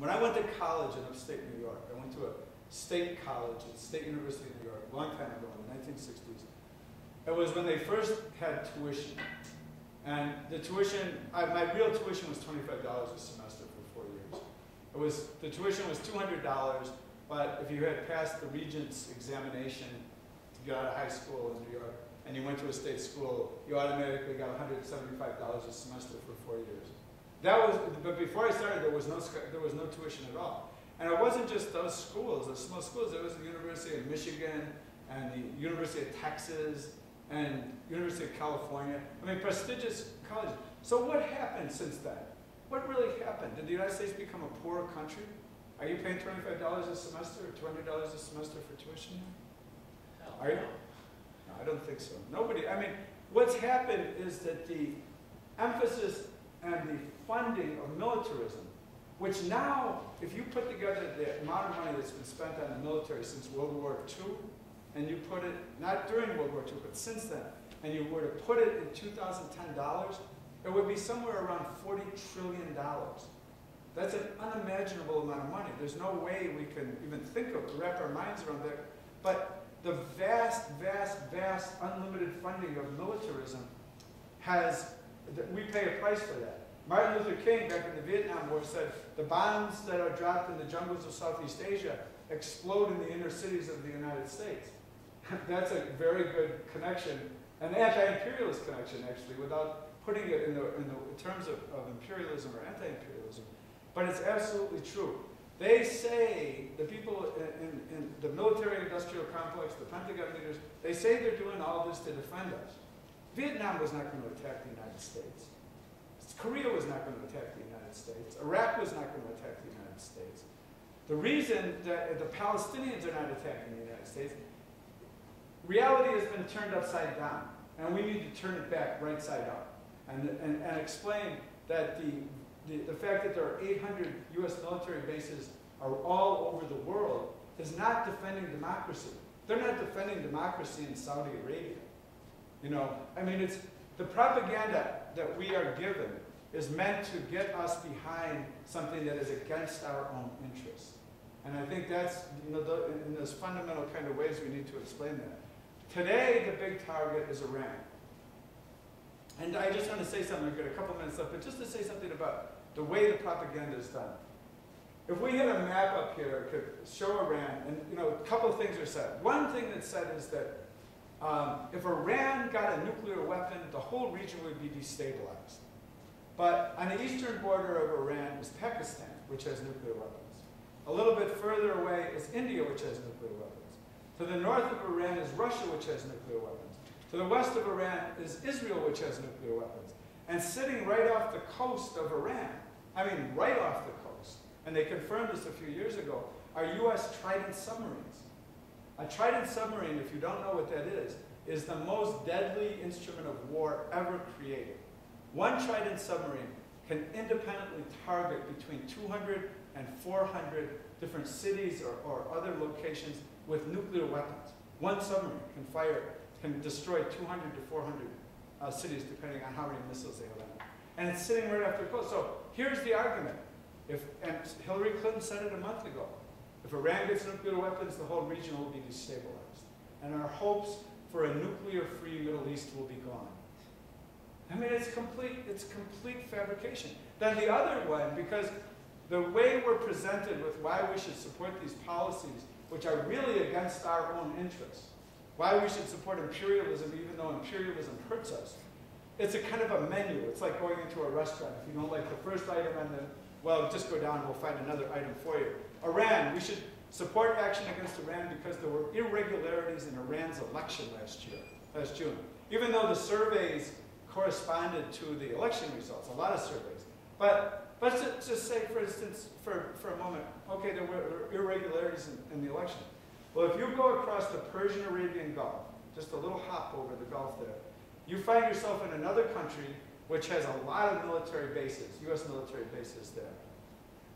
When I went to college in upstate New York, I went to a state college at State University of New York, a long time ago in the 1960s. It was when they first had tuition. And the tuition, my real tuition was $25 a semester for 4 years. The tuition was $200, but if you had passed the Regents examination to get out of high school in New York, and you went to a state school, you automatically got $175 a semester for 4 years. But before I started, there was no tuition at all. And it wasn't just those schools, those small schools. There was the University of Michigan and the University of Texas and University of California. I mean, prestigious colleges. So what happened since then? What really happened? Did the United States become a poor country? Are you paying $25 a semester or $200 a semester for tuition now? Are you? No, I don't think so. Nobody. I mean, what's happened is that the emphasis and the funding of militarism, which now, if you put together the amount of money that's been spent on the military since World War II, and you put it, not during World War II, but since then, and you were to put it in 2010 dollars, it would be somewhere around $40 trillion. That's an unimaginable amount of money. There's no way we can even think of, wrap our minds around that. But the vast, vast, vast unlimited funding of militarism we pay a price for that. Martin Luther King, back in the Vietnam War, said the bombs that are dropped in the jungles of Southeast Asia explode in the inner cities of the United States. That's a very good connection, an anti-imperialist connection, actually, without putting it in terms of imperialism or anti-imperialism. But it's absolutely true. They say, the people in the military-industrial complex, the Pentagon leaders, they say they're doing all this to defend us. Vietnam was not going to attack the United States. Korea was not going to attack the United States. Iraq was not going to attack the United States. The reason that the Palestinians are not attacking the United States, reality has been turned upside down, and we need to turn it back right side up and explain that the fact that there are 800 U.S. military bases are all over the world is not defending democracy. They're not defending democracy in Saudi Arabia. You know, I mean, it's the propaganda that we are given is meant to get us behind something that is against our own interests. And I think that's, you know, in those fundamental kind of ways we need to explain that. Today, the big target is Iran. And I just want to say something, I've got a couple minutes left, but just to say something about the way the propaganda is done. If we had a map up here, it could show Iran, and you know, a couple of things are said. One thing that's said is that if Iran got a nuclear weapon, the whole region would be destabilized. But on the eastern border of Iran is Pakistan, which has nuclear weapons. A little bit further away is India, which has nuclear weapons. To the north of Iran is Russia, which has nuclear weapons. To the west of Iran is Israel, which has nuclear weapons. And sitting right off the coast of Iran, I mean right off the coast, and they confirmed this a few years ago, are U.S. Trident submarines. A Trident submarine, if you don't know what that is the most deadly instrument of war ever created. One Trident submarine can independently target between 200 and 400 different cities or other locations with nuclear weapons. One submarine can destroy 200 to 400 cities, depending on how many missiles they have on it. And it's sitting right off the coast. So here's the argument. And Hillary Clinton said it a month ago. If Iran gets nuclear weapons, the whole region will be destabilized. And our hopes for a nuclear-free Middle East will be gone. I mean, it's complete fabrication. Then the other one, because the way we're presented with why we should support these policies, which are really against our own interests, why we should support imperialism even though imperialism hurts us, it's a kind of a menu. It's like going into a restaurant. If you don't like the first item, and then, well, just go down and we'll find another item for you. Iran, we should support action against Iran because there were irregularities in Iran's election last June. Even though the surveys corresponded to the election results, a lot of surveys. But let's just say, for instance, for a moment, okay, there were irregularities in the election. Well, if you go across the Persian-Arabian Gulf, just a little hop over the Gulf there, you find yourself in another country which has a lot of military bases, U.S. military bases there.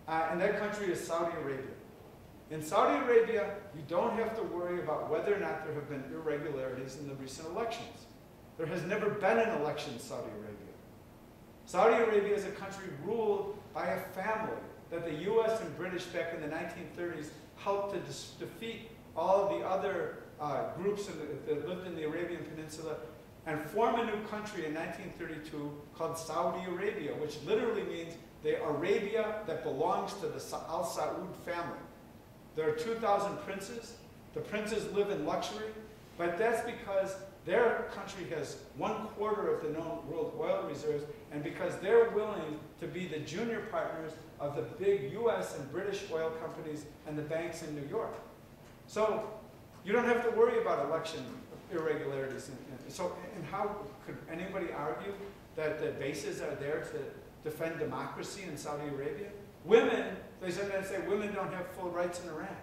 And that country is Saudi Arabia. In Saudi Arabia, you don't have to worry about whether or not there have been irregularities in the recent elections. There has never been an election in Saudi Arabia. Saudi Arabia is a country ruled by a family that the U.S. and British back in the 1930s helped to defeat all of the other groups that lived in the Arabian Peninsula and form a new country in 1932 called Saudi Arabia, which literally means the Arabia that belongs to the Al Saud family. There are 2,000 princes. The princes live in luxury, but that's because their country has 1/4 of the known world oil reserves, and because they're willing to be the junior partners of the big US and British oil companies and the banks in New York. So you don't have to worry about election irregularities. And how could anybody argue that the bases are there to defend democracy in Saudi Arabia? Women, they sometimes say women don't have full rights in Iran.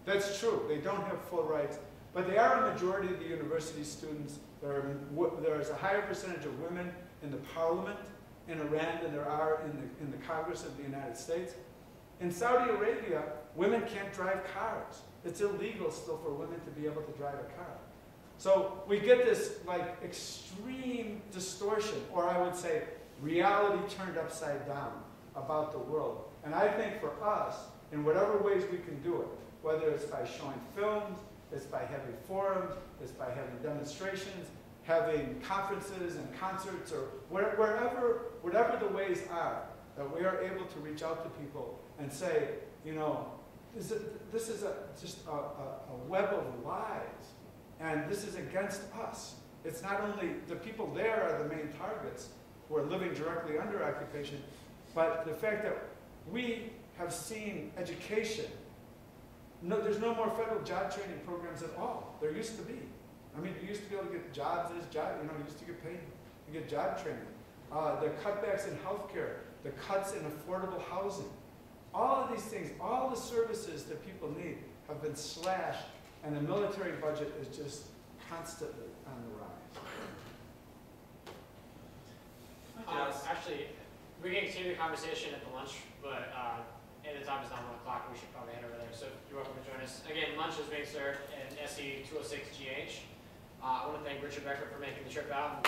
That's true, they don't have full rights. But they are a majority of the university students. There is a higher percentage of women in the parliament in Iran than there are in the Congress of the United States. In Saudi Arabia, women can't drive cars. It's illegal still for women to be able to drive a car. So we get this like extreme distortion, or I would say reality turned upside down about the world. And I think for us, in whatever ways we can do it, whether it's by showing films, it's by having forums, it's by having demonstrations, having conferences and concerts, or whatever the ways are that we are able to reach out to people and say, you know, this is just a web of lies, and this is against us. It's not only the people there are the main targets who are living directly under occupation, but the fact that we have seen education. No, there's no more federal job training programs at all. There used to be. I mean, you used to be able to get jobs as you used to get paid to get job training. The cutbacks in healthcare, the cuts in affordable housing, all of these things, all the services that people need have been slashed, and the military budget is just constantly on the rise. Actually, we can continue the conversation at the lunch, but the time is now 1 o'clock. We should probably head over there. So you're welcome to join us. Again, lunch is being served in SE 206GH. I want to thank Richard Becker for making the trip out.